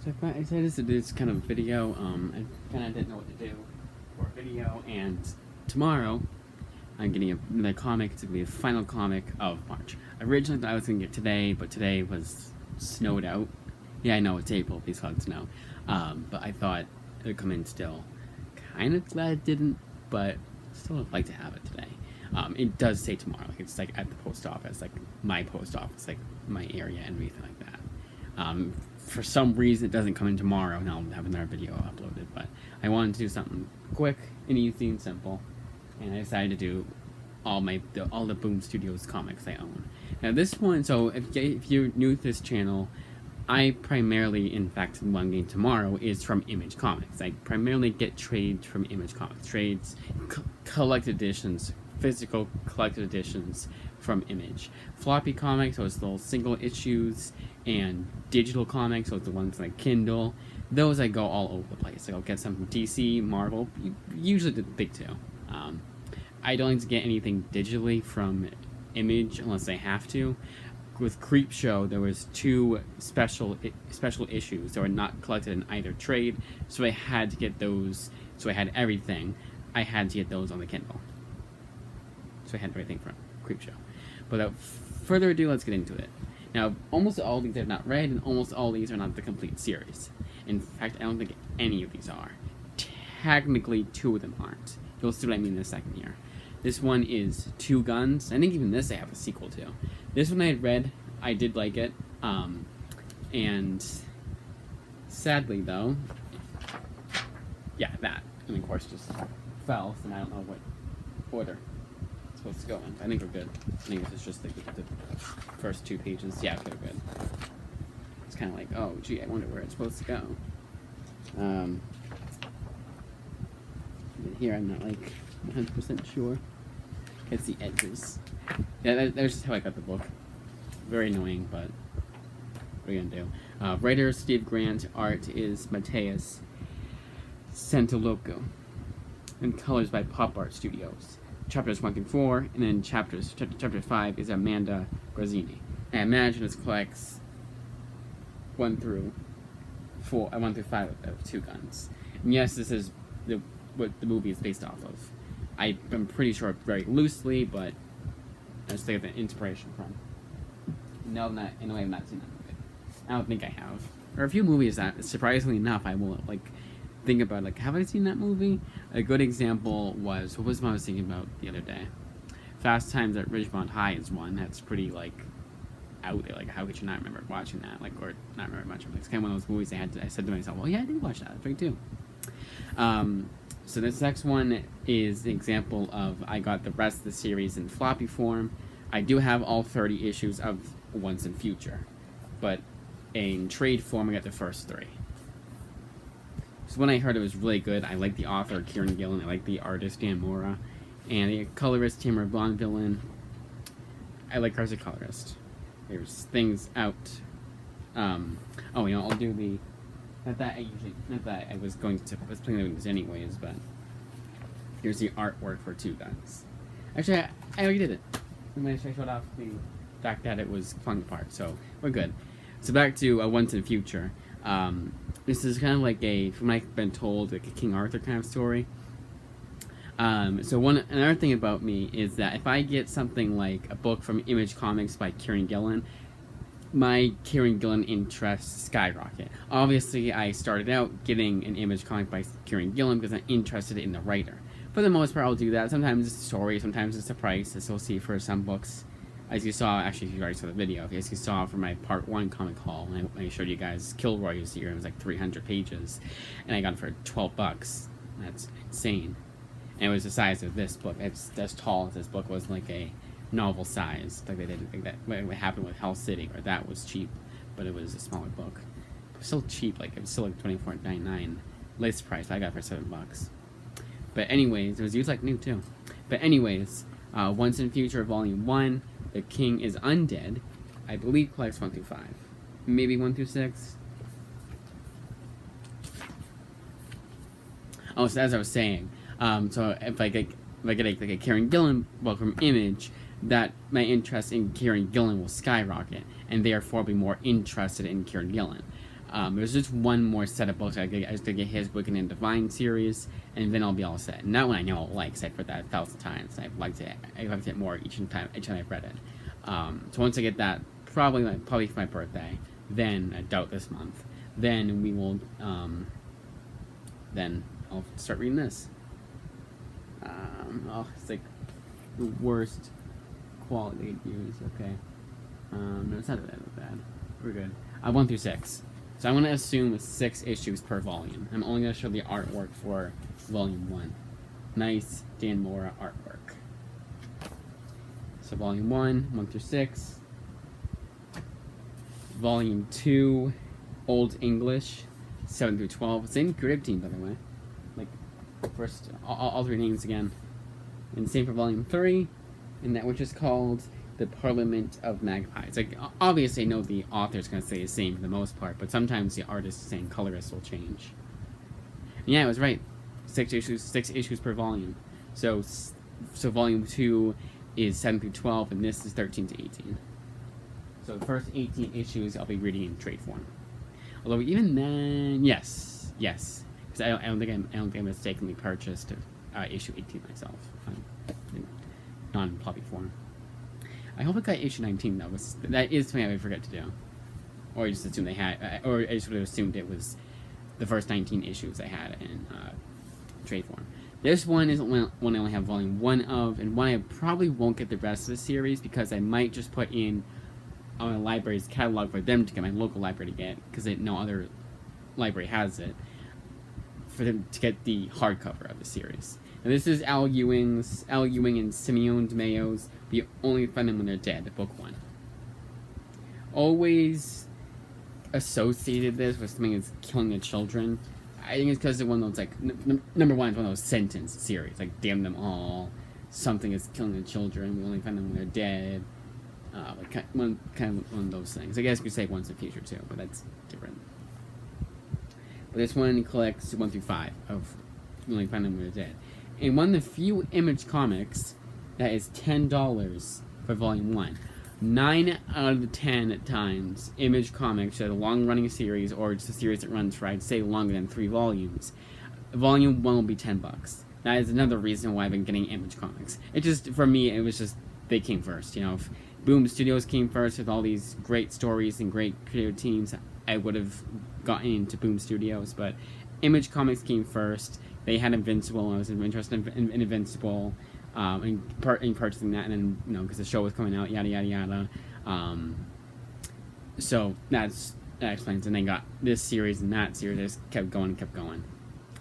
So I decided to do this kind of video. I kind of didn't know what to do for a video, and tomorrow I'm getting another comic. It's gonna be the final comic of March. Originally, thought I was gonna get today, but today was snowed out. Yeah, I know it's April. Please call it snow. But I thought it would come in still. Kind of glad it didn't, but still would like to have it today. It does say tomorrow. Like it's like at the post office, like my post office, like my area and everything like that. For some reason, it doesn't come in tomorrow, and I'll have another video uploaded. But I wanted to do something quick and easy and simple, and I decided to do all the Boom Studios comics I own. Now this one, so if you're new to this channel, I primarily, in fact, the one getting tomorrow is from Image Comics. I primarily get trades from Image Comics. Trades, collected editions, physical collected editions from Image. Floppy comics, so it's little single issues, and digital comics, so it's the ones like Kindle. Those I go all over the place. Like I'll get some from DC, Marvel, usually the big two. I don't like to get anything digitally from Image unless I have to. With Creepshow, there was two special issues that were not collected in either trade, so I had to get those. So I had everything. I had to get those on the Kindle. So I had everything from Creepshow. But without further ado, let's get into it. Now, almost all these I've not read, and almost all these are not the complete series. In fact, I don't think any of these are. Technically, two of them aren't. You'll see what I mean in a second here. This one is Two Guns. I think even this I have a sequel to. This one I had read. I did like it. And sadly, though, yeah, that. And of course, just fell, and I don't know what order it's supposed to go in. I think we're good. I think this is just the first two pages. Yeah, okay, we're good. It's kind of like, oh, gee, I wonder where it's supposed to go. Here, I'm not like 100% sure. It's the edges. Yeah, that's just how I got the book. Very annoying, but what are you gonna do? Writer Steve Grant, art is Mateus Santiloco, and colors by Pop Art Studios. Chapters 1 through 4, and then chapter 5 is Amanda Grazzini. I imagine this collects 1 through 5 of Two Guns. And yes, this is what the movie is based off of. I'm pretty sure very loosely, but I just think of the inspiration from. No, I know I have not seen that movie. I don't think I have. There are a few movies that, surprisingly enough, I will like think about. Like, have I seen that movie? A good example was, what was the one I was thinking about the other day? Fast Times at Ridgemont High is one that's pretty like out there. Like, how could you not remember watching that? Like, or not remember much of it. It's kind of one of those movies I said to myself, well, yeah, I did watch that. That's right too. So this next one is an example of, I got the rest of the series in floppy form. I do have all 30 issues of Once and Future, but in trade form, I got the first 3. So when I heard it was really good, I like the author, Kieran Gillen, I like the artist, Dan Mora, and the colorist, Tamara Bonvillain. I like her as a colorist. There's things out. Oh, you know, I'll do the... Not that I was planning on doing this anyways, but here's the artwork for Two Guns. Actually, I already did it. I showed off the fact that it was falling apart, so we're good. So back to Once in the Future. This is kind of like from what I've been told, like a King Arthur kind of story. So another thing about me is that if I get something like a book from Image Comics by Kieran Gillen, my Kieran Gillen interests skyrocket. Obviously, I started out getting an Image comic by Kieran Gillen because I'm interested in the writer. For the most part, I'll do that. Sometimes it's a story, sometimes it's a price, as you'll see for some books. As you saw, actually, if you already saw the video, as you saw from my Part 1 comic haul, I showed you guys Kilroy was here, it was like 300 pages, and I got it for $12. That's insane. And it was the size of this book. It's as tall as this book was, like a novel size, like they did, like that. What happened with Hell City, or that was cheap, but it was a smaller book. It was still cheap, like it was still like $24.99 list price. I got it for $7. But anyways, it was used like new too. But anyways, Once in Future Volume 1, The King is Undead. I believe collects 1 through 5, maybe 1 through 6. Oh, so as I was saying, so if I get like a Kieran Gillen book from Image, that my interest in Kieran Gillen will skyrocket, and therefore be more interested in Kieran Gillen. There's just one more set of books. I just gotta get his Wicked and Divine series, and then I'll be all set. And that one I know I'll like, because I've read that 1,000 times. I've liked it more each time I've read it. So once I get that, probably for my birthday, then I doubt this month, then we will, then I'll start reading this. It's like the worst quality views. Okay. No, it's not that bad. We're good. 1 through 6. So I'm going to assume 6 issues per volume. I'm only going to show the artwork for volume 1. Nice Dan Mora artwork. So volume 1 through 6. Volume 2, Old English, 7 through 12. Same creative team, by the way. Like, first, all 3 names again. And same for volume 3, and that which is called The Parliament of Magpies. Like, obviously I know the author's going to say the same for the most part, but sometimes the artist and colorist will change. And yeah, I was right. 6 issues per volume. So volume 2 is 7 through 12, and this is 13 to 18. So the first 18 issues I'll be reading in trade form. Although even then, yes, because I don't think I mistakenly purchased issue 18 myself, not in floppy form. I hope I got issue 19 though. That is something I would forget to do, or I just assumed they had, or I just would have assumed it was the first 19 issues I had in trade form. This one is one I only have volume 1 of, and one I probably won't get the rest of the series because I might just put in on a library's catalog for them to get, my local library to get, because no other library has it, for them to get the hardcover of the series. Now this is Al Ewing and Simeon DeMayo's We Only Find Them When They're Dead, book 1. Always associated this with something that's killing the children. I think it's because it's one of those, like, number one, it's one of those sentence series, like, damn them all, something is killing the children, we only find them when they're dead. Like kind of one of those things. I guess you could say Once in the Future too, but that's different. But this one collects 1 through 5 of We Only Find Them When They're Dead. And one of the few Image comics that is $10 for volume 1. 9 out of the 10 times, Image Comics, a long-running series, or it's a series that runs for, I'd say, longer than 3 volumes, volume 1 will be $10. That is another reason why I've been getting Image Comics. It just, for me, it was just, they came first, you know. If Boom Studios came first with all these great stories and great creative teams, I would have gotten into Boom Studios, but Image Comics came first. They had Invincible, I was interested in Invincible, in purchasing that, and then, you know, because the show was coming out, yada yada yada. So that explains. And then got this series and that series. I just kept going. And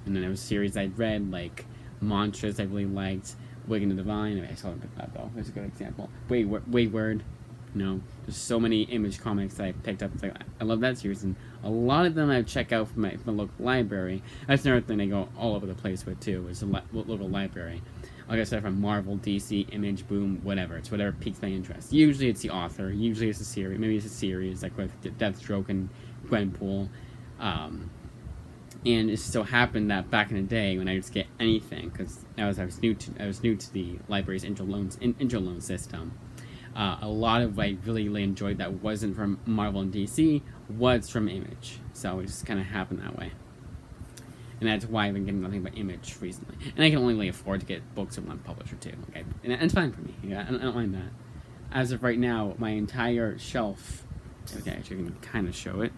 then there was series I'd read, like Mantras I really liked, Wicked and Divine. I saw them pick that though. There's a good example. Wayward. You know, there's so many Image comics that I picked up. It's like, I love that series, and a lot of them I check out from my local library. That's another thing I go all over the place with too. Is a local library. Like I said, from Marvel, DC, Image, Boom, whatever. It's whatever piques my interest. Usually it's the author. Usually it's a series. Maybe it's a series like with Deathstroke and Gwenpool. And it so happened that back in the day when I would just get anything, because I was new to the library's intro loan system. A lot of what I really enjoyed that wasn't from Marvel and DC was from Image. So it just kind of happened that way. And that's why I've been getting nothing but Image recently. And I can only really afford to get books from one publisher too. Okay? And it's fine for me. Yeah, I don't mind that. As of right now, my entire shelf, okay, actually I can kind of show it.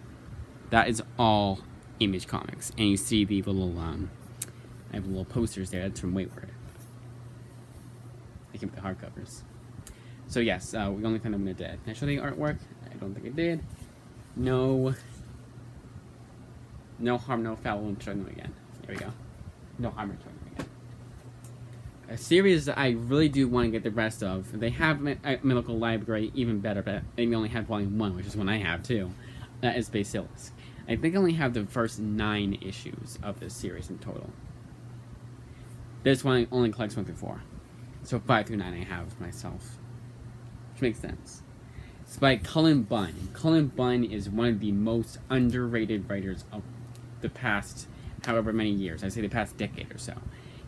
That is all Image comics. And you see the little, I have little posters there. That's from Wayward. I came with the hardcovers. So yes, We Only Find Them When They're Dead. Can I show the artwork? I don't think I did. No harm, no foul, won't show them again. There we go. No harm in showing them again. A series that I really do want to get the rest of. They have a local library, even better, but they only have volume 1, which is one I have too. That is Basilisk. I think I only have the first 9 issues of this series in total. This one only collects 1 through 4. So 5 through 9 I have myself. Which makes sense. It's by Cullen Bunn. Cullen Bunn is one of the most underrated writers of the past however many years. I say the past decade or so.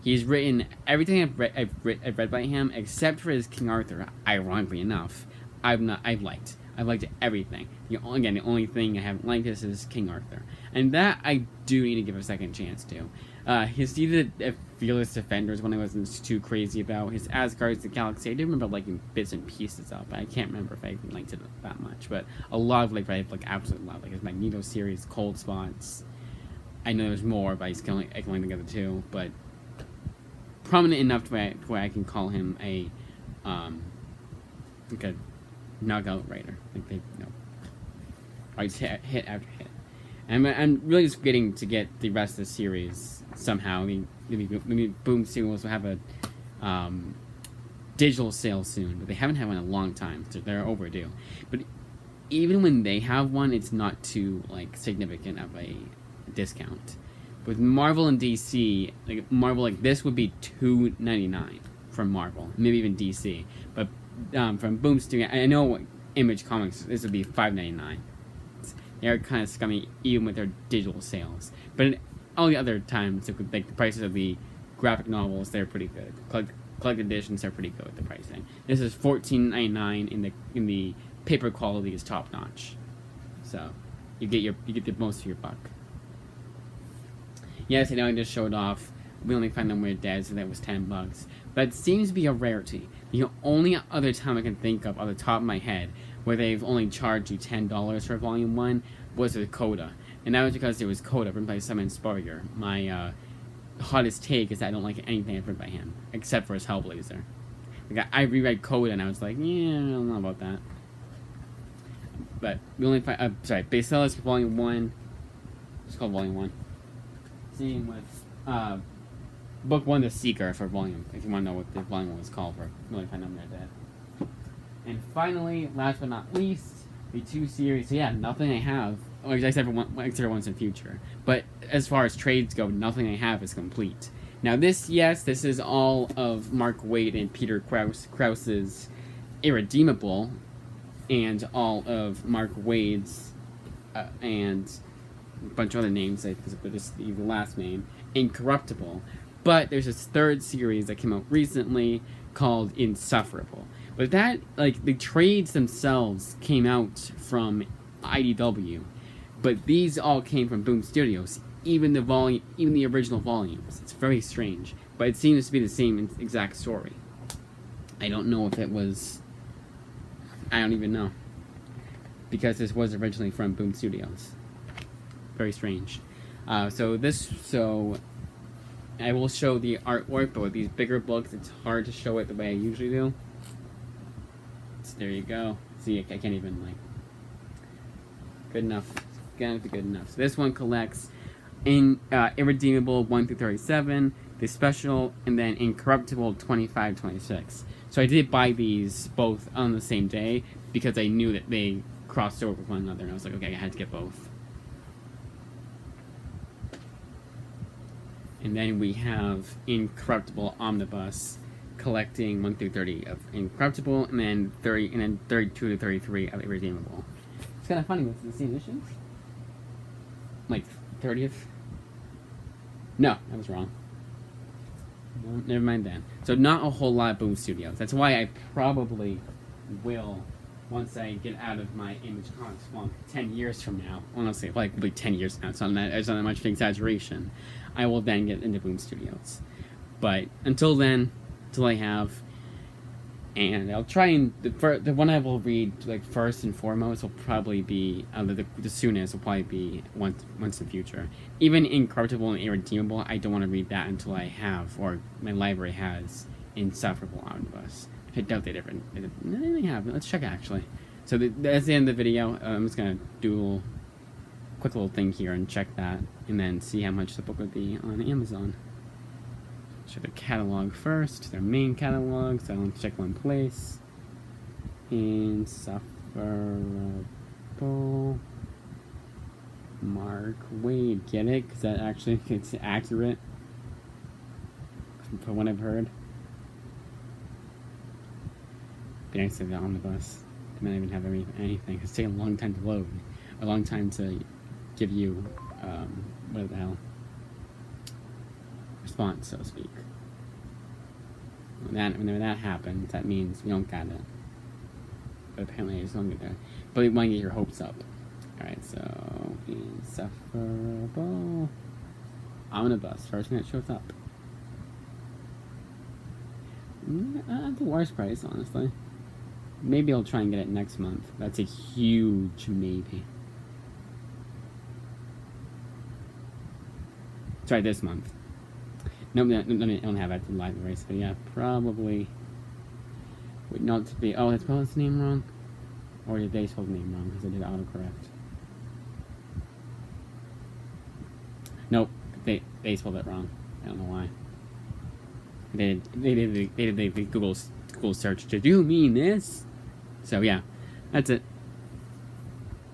He's written everything I've read by him, except for his King Arthur. Ironically enough, I've liked. I've liked everything. The only thing I haven't liked is King Arthur, and that I do need to give a second chance to. His Steve the Fearless Defenders, one I wasn't too crazy about. His Asgard's the Galaxy, I do remember liking bits and pieces of, but I can't remember if I even liked it that much. But a lot of I absolutely love, like his Magneto series, Cold Spots. I know there's more, but I can only think of the two. But prominent enough to where I can call him a knockout writer. Like they, always hit after hit. And I'm really just getting to get the rest of the series somehow. Maybe Boom Studios will have a digital sale soon, but they haven't had one in a long time, so they're overdue. But even when they have one, it's not too significant of a discount. With Marvel and DC, Marvel, this would be $2.99 from Marvel, maybe even DC. But from Boom Studio, I know Image Comics, this would be $5.99. They're kind of scummy even with their digital sales. But all the other times, the prices of the graphic novels, they're pretty good. Collected editions are pretty good with the pricing. This is $14.99 in the paper quality is top notch. So you get the most of your buck. Yes, I know I just showed off. We only find them where dead, so that was $10. But it seems to be a rarity. The only other time I can think of, on the top of my head, where they've only charged you $10 for Volume 1 was with Coda. And that was because it was Coda, written by Simon Spurrier. My hottest take is that I don't like anything written by him, except for his Hellblazer. I reread Coda and I was like, yeah, I don't know about that. But we only find, Basilis Volume 1. It's called Volume 1. Same with Book 1, The Seeker for Volume, if you want to know what the Volume 1 was called for. We only find them there dead. And finally, last but not least, the 2 series. So yeah, nothing I have, except for ones in future. But as far as trades go, nothing I have is complete. Now this is all of Mark Waid and Peter Krause's Irredeemable, and all of Mark Waid's and a bunch of other names, but just the last name, Incorruptible. But there's this 3rd series that came out recently called Insufferable. But that, the trades themselves came out from IDW, but these all came from Boom Studios, even the original volumes. It's very strange, but it seems to be the same exact story. I don't know if it was, I don't even know, because this was originally from Boom Studios. Very strange. So I will show the artwork, but with these bigger books, it's hard to show it the way I usually do. There you go. See, I can't even, good enough. Gotta be good enough. So this one collects Irredeemable 1 through 37, the special, and then Incorruptible 25-26. So I did buy these both on the same day because I knew that they crossed over with one another, and I was like, okay, I had to get both. And then we have Incorruptible Omnibus, collecting 1 through 30 of Incorruptible, and then 32 to 33 of Irredeemable. It's kind of funny with the same issues. 30th? No, I was wrong. No, never mind then. So not a whole lot of Boom Studios. That's why I probably will, once I get out of my Image Comics funk 10 years from now, honestly, probably 10 years now, it's not that much of an exaggeration, I will then get into Boom Studios. But until then, I have, and I'll try and the one I will read first and foremost will probably be the soonest will probably be once in the future. Even Incorruptible and Irredeemable, I don't want to read that until I have, or my library has, Insufferable Omnibus. I doubt they have. Let's check actually. So that's the end of the video. I'm just gonna do a quick little thing here and check that, and then see how much the book would be on Amazon. Check the catalog first, their main catalog, so I'll check one place. Insufferable Mark Waid, get it? Because that actually, it's accurate from what I've heard. Be nice to have the omnibus. I might even have anything. It's taking a long time to load. A long time to give you, what the hell? Response, so to speak. Whenever that happens, that means we don't got it. but apparently I just don't get there. But we want to get your hopes up. Alright, so insufferable omnibus, first thing that shows up. The worst price, honestly. Maybe I'll try and get it next month. That's a huge maybe. Try this month. No, I don't have it at the library, so yeah, probably would not be. Oh, I spelled his name wrong, or did they spell the name wrong? Because I did autocorrect. Nope, they spelled it wrong. I don't know why. They did the Google search. Did you mean this? So yeah, that's it.